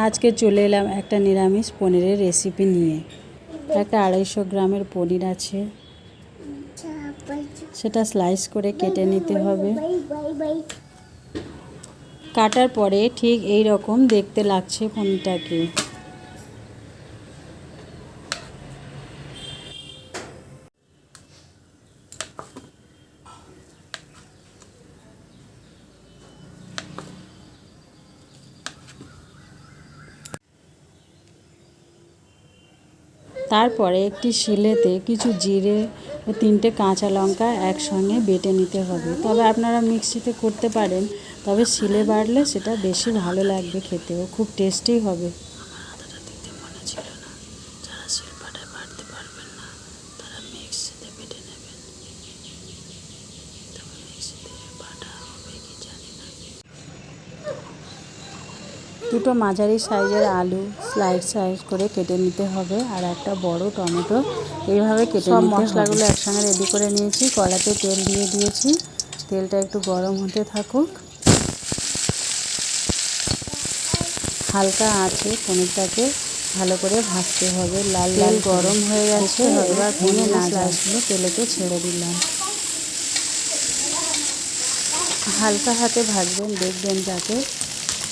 আজকে চলে এলাম একটা নিরামিষ পনিরের রেসিপি নিয়ে। একটা 250 গ্রামের পনির আছে, সেটা স্লাইস করে কেটে নিতে হবে। কাটার পরে ঠিক এই রকম দেখতে লাগছে পনিরটাকে। তারপরে একটি শিলেতে কিছু জিরে ও 3টে কাঁচা লঙ্কা একসঙ্গে বেটে নিতে হবে। তবে আপনারা মিক্সিতে করতে পারেন, তবে শিলে বাটলে সেটা বেশি ভালো লাগবে, খেতেও খুব টেস্টি হবে। দুটো মাঝারি সাইজের আলু সাইজ করে কেটে নিতে হবে, আর একটা বড় টমেটো এইভাবে কেটে নিতে হবে। মশলাগুলো একসঙ্গে রেডি করে নিয়েছি। কড়াতে তেল দিয়ে দিয়েছি, তেলটা একটু গরম হতে থাকুক। হালকা আঁচে পনিরটাকে ভালো করে ভাজতে হবে। লাল লাল গরম হয়ে গেছে, এবার ভেঙে না স্লাইসগুলো তেলেতে ছেড়ে দিলাম। হালকা হাতে ভাজবেন, দেখবেন যাতে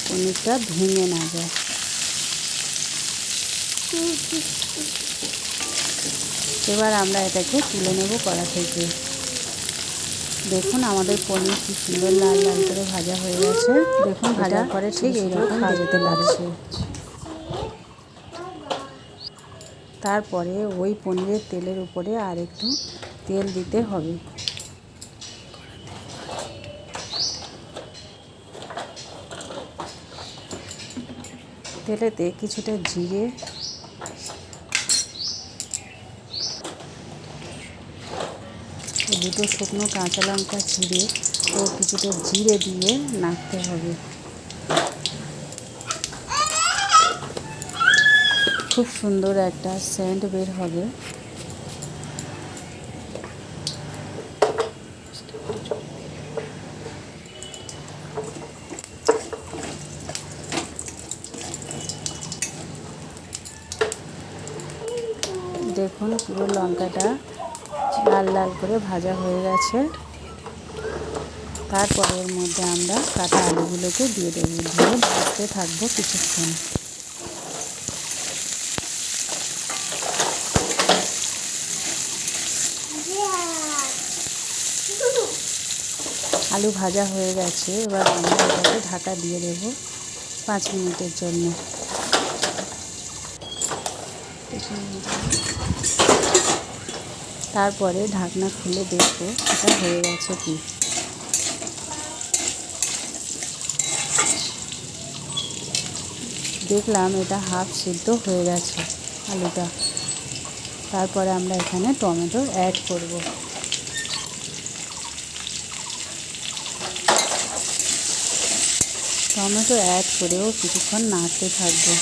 পনিরটা ভেঙে না যায়। এবার আমরা এটাকে তুলে নেব কড়া থেকে। দেখুন আমাদের পনির কি সুন্দর লাল লাল করে ভাজা হয়ে গেছে। দেখুন ভাজার পরে ঠিক এইরকম দেখতে লাগছে। তারপরে ওই পনিরের তেলের উপরে আর একটু তেল দিতে হবে। তেলেতে কিছুটা জিরে, দুটো শুকনো কাঁচা লঙ্কা চিড়ে ও কিছুটা জিরে দিয়ে নাড়তে হবে। খুব সুন্দর একটা সেন্ট বের হবে। দেখুন পুরো লঙ্কাটা লাল লাল করে ভাজা হয়ে গেছে। তারপরে এর মধ্যে আমরা কাটা আলুগুলোকে দিয়ে দেবো, দিয়ে ভাজতে থাকবো কিছুক্ষণ। আলু ভাজা হয়ে গেছে, এবার আমরা এটাকে ঢাকা দিয়ে দেব 5 মিনিটের জন্য। তারপরে ঢাকনা খুলে দেখবো এটা হয়ে গেছে কি। দেখলাম এটা হাফ সিদ্ধ হয়ে গেছে আলুটা। তারপরে আমরা এখানে টমেটো অ্যাড করব। টমেটো অ্যাড করেও কিছুক্ষণ নাড়তে থাকবো।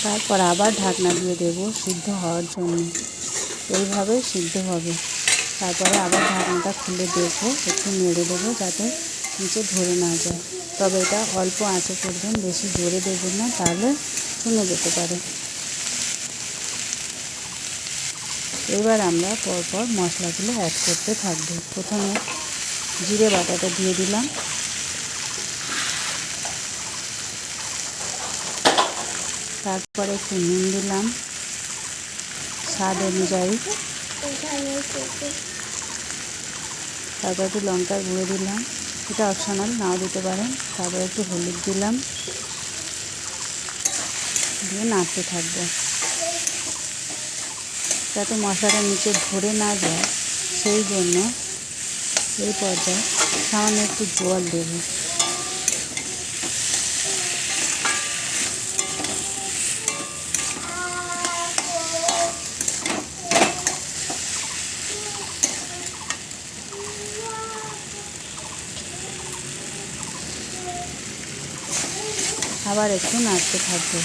তারপর আবার ঢাকনা দিয়ে দেব সিদ্ধ হওয়ার জন্য। এইভাবে সিদ্ধ হবে। তারপরে আবার ঢাকনাটা খুলে দেখবো, একটু নেড়ে দেবো যাতে নিচে ধরে না যায়। তবে এটা অল্প আঁচে করবেন, বেশি জোরে দেবেন না, তাহলে শুনে যেতে পারে। এবার আমরা পরপর মশলাগুলো অ্যাড করতে থাকবো। প্রথমে জিরে বাটাটা দিয়ে দিলাম, তারপরে একটু নুন দিলাম স্বাদ অনুযায়ী, তারপর একটু লঙ্কার গুঁড়ো দিলাম, এটা অপশনাল, নাও দিতে পারেন। তারপর একটু হলুদ দিলাম, দিয়ে নাড়তে থাকবো যাতে মশলাটা নিচে ধরে না যায়। সেই জন্য এই পর্যায়ে সামান্য একটু জল দেবো। আবার একটু নাড়তে থাকবো।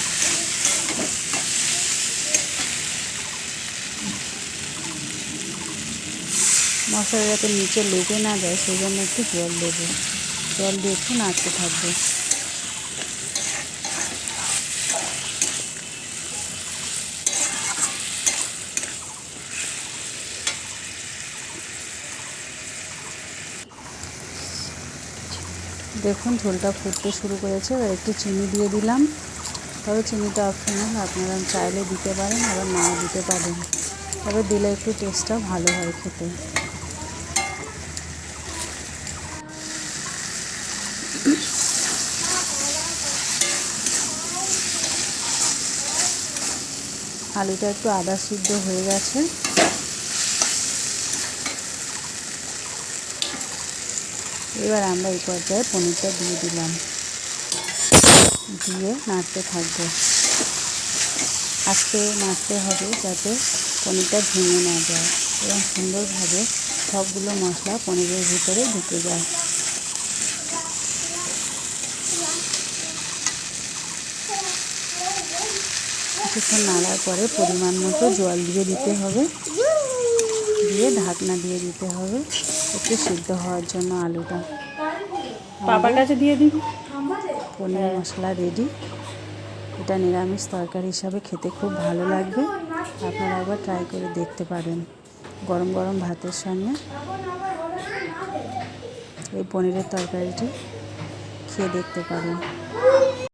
মশলা যাতে নিচে লেগে না যায় সেই জন্য একটু জল দেবো। জল দিয়ে একটু নাড়তে থাকবো। দেখুন ঝোলটা ফুটতে শুরু করেছে, এবার একটু চিনি দিয়ে দিলাম। তবে চিনিটা অপশনাল, আপনারা চাইলে দিতে পারেন আবার নাও দিতে পারেন, তবে দিলে একটু টেস্টটা ভালো হয় খেতে। আলুটা একটু আদা সিদ্ধ হয়ে গেছে। এবার আমরা এই পর্যায়ে পনিরটা দিয়ে দিলাম, দিয়ে নাড়তে থাকবো। আস্তে নাড়তে হবে যাতে পনিরটা ভেঙে না যায় এবং সুন্দরভাবে সবগুলো মশলা পনিরের ভিতরে ঢুকে যায়। কিছুক্ষণ নাড়ার পরে পরিমাণ মতো জল দিয়ে দিতে হবে, দিয়ে ঢাকনা দিয়ে দিতে হবে একটু সিদ্ধ হওয়ার জন্য আলুটা। পাপার কাছে দিয়ে দিবি। পনির মশলা রেডি। এটা নিরামিষ তরকারি হিসাবে খেতে খুব ভালো লাগবে, আপনারা একবার ট্রাই করে দেখতে পারেন। গরম গরম ভাতের সঙ্গে এই পনিরের তরকারিটি খেয়ে দেখতে পারেন।